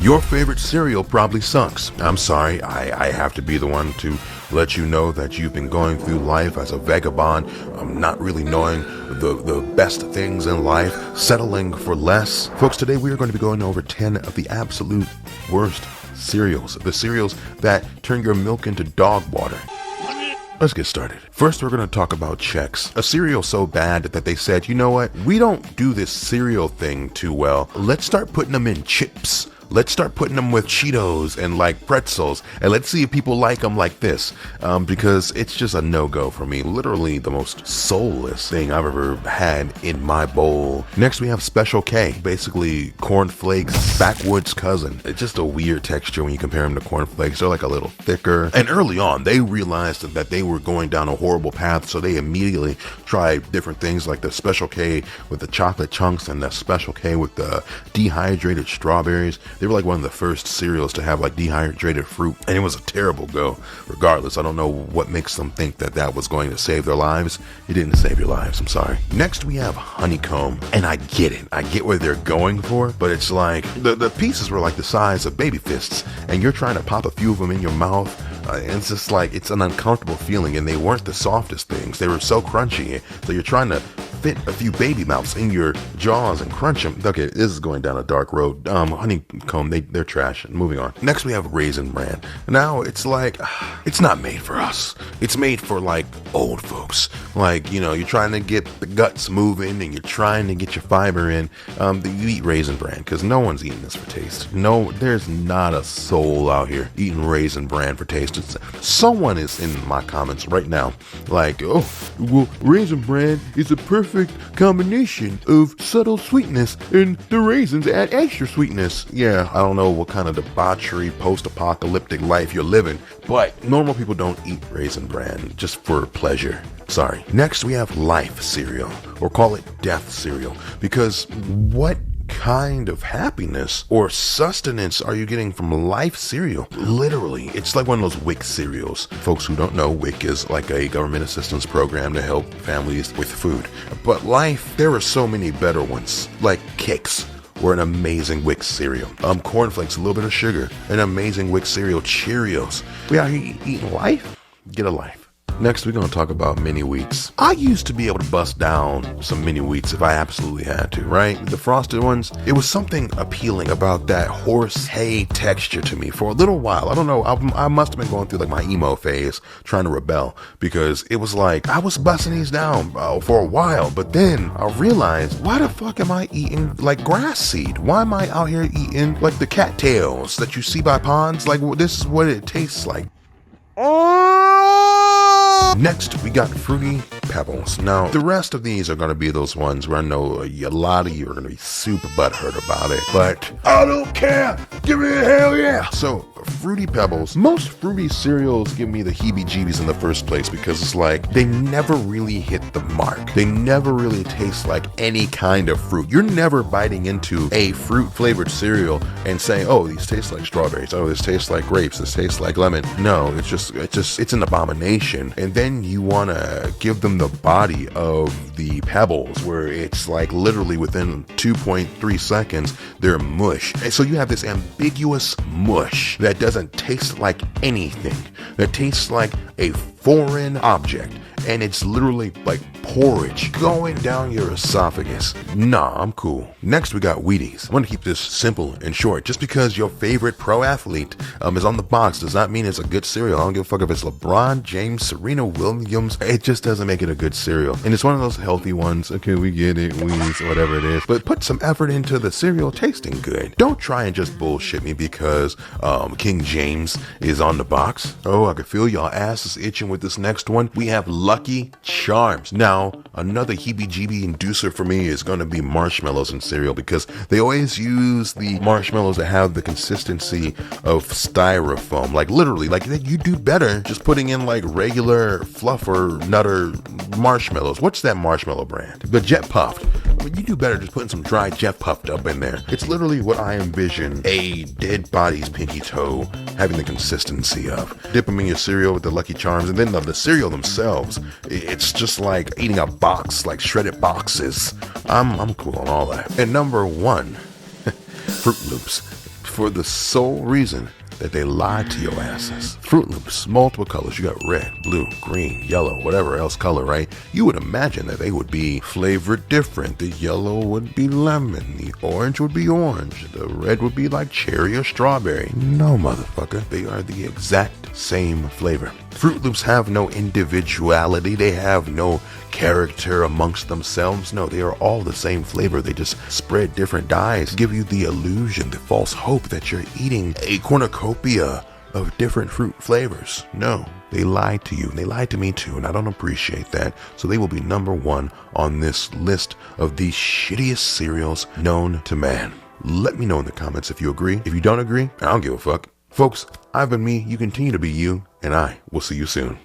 Your favorite cereal probably sucks. I'm sorry, I have to be the one to let you know that you've been going through life as a vagabond, not really knowing the best things in life, settling for less. Folks, today we are going to be going over 10 of the absolute worst cereals. The cereals that turn your milk into dog water. Let's get started. First, we're going to talk about Chex, a cereal so bad that they said, you know what, we don't do this cereal thing too well. Let's start putting them in chips. Let's start putting them with Cheetos and like pretzels, and let's see if people like them like this, because it's just a no-go for me. Literally the most soulless thing I've ever had in my bowl. Next, we have Special K, basically cornflakes' backwoods cousin. It's just a weird texture when you compare them to cornflakes. They're like a little thicker. And early on, they realized that they were going down a horrible path, so they immediately tried different things like the Special K with the chocolate chunks and the Special K with the dehydrated strawberries. They were like one of the first cereals to have like dehydrated fruit, and it was a terrible go. Regardless, I don't know what makes them think that that was going to save their lives. It didn't save your lives, I'm sorry. Next, we have Honeycomb, and I get it. I get what they're going for, but it's like the pieces were like the size of baby fists, and you're trying to pop a few of them in your mouth. And it's just like, it's an uncomfortable feeling, and they weren't the softest things. They were so crunchy, so you're trying to fit a few baby mouths in your jaws and crunch them. Okay, this is going down a dark road. Honeycomb, they're trash. Moving on. Next, we have Raisin Bran. Now, it's like, it's not made for us. It's made for like old folks. Like, you know, you're trying to get the guts moving, and you're trying to get your fiber in. You eat Raisin Bran, because no one's eating this for taste. No, there's not a soul out here eating Raisin Bran for taste. Someone is in my comments right now like, oh, well, Raisin Bran is a perfect combination of subtle sweetness and the raisins add extra sweetness. Yeah, I don't know what kind of debauchery post-apocalyptic life you're living, but normal people don't eat Raisin Bran just for pleasure. Sorry. Next, we have Life cereal, or call it Death cereal, because what kind of happiness or sustenance are you getting from Life cereal? Literally, it's like one of those WIC cereals. Folks who don't know, WIC is like a government assistance program to help families with food. But Life, there are so many better ones, like Chex, were an amazing WIC cereal. Cornflakes, a little bit of sugar, an amazing WIC cereal. Cheerios. We out here eating Life? Get a life. Next, we're going to talk about mini wheats. I used to be able to bust down some mini wheats if I absolutely had to, right? The frosted ones, it was something appealing about that horse hay texture to me for a little while. I don't know, I must have been going through like my emo phase, trying to rebel, because it was like, I was busting these down for a while, but then I realized, why the fuck am I eating like grass seed? Why am I out here eating like the cattails that you see by ponds? Like, this is what it tastes like. Next, we got Fruity Pebbles. Now, the rest of these are going to be those ones where I know a lot of you are going to be super butthurt about it, but I don't care. Give me a hell yeah. So, Fruity Pebbles, most fruity cereals give me the heebie-jeebies in the first place, because it's like they never really hit the mark. They never really taste like any kind of fruit. You're never biting into a fruit-flavored cereal and saying, oh, these taste like strawberries. Oh, this tastes like grapes. This tastes like lemon. No, it's an abomination. And then you want to give them the body of the Pebbles, where it's like literally within 2.3 seconds, they're mush. And so you have this ambiguous mush that doesn't taste like anything, that tastes like a foreign object, and it's literally like porridge going down your esophagus. Nah, I'm cool. Next, we got Wheaties. I'm gonna keep this simple and short. Just because your favorite pro athlete is on the box does not mean it's a good cereal. I don't give a fuck if it's LeBron James, Serena Williams. It just doesn't make it a good cereal. And it's one of those healthy ones. Okay, we get it, Wheaties, whatever it is. But put some effort into the cereal tasting good. Don't try and just bullshit me because King James is on the box. Oh, I can feel y'all asses itching with this next one. We have Lucky Charms. Now, another heebie-jeebie inducer for me is going to be marshmallows in cereal, because they always use the marshmallows that have the consistency of styrofoam. Like literally, like you do better just putting in like regular fluff or nutter marshmallows. What's that marshmallow brand? The Jet Puffed. I mean, you do better just putting some dry Jet Puffed up in there. It's literally what I envision a dead body's pinky toe having the consistency of. Dip them in your cereal with the Lucky Charms, and then the cereal themselves, it's just like eating a box, like shredded boxes. I'm cool on all that. And number one, Froot Loops. for the sole reason that they lied to your asses. Froot Loops, multiple colors. You got red, blue, green, yellow, whatever else color, right? You would imagine that they would be flavored different. The yellow would be lemon, the orange would be orange, the red would be like cherry or strawberry. No, motherfucker. They are the exact same flavor. Froot Loops have no individuality. They have no character amongst themselves. No, they are all the same flavor. They just spread different dyes, give you the illusion, the false hope that you're eating a cornucopia of different fruit flavors. No, they lied to you. They lied to me too, and I don't appreciate that. So they will be number one on this list of the shittiest cereals known to man. Let me know in the comments if you agree. If you don't agree, I don't give a fuck. Folks, I've been me, you continue to be you, and I will see you soon.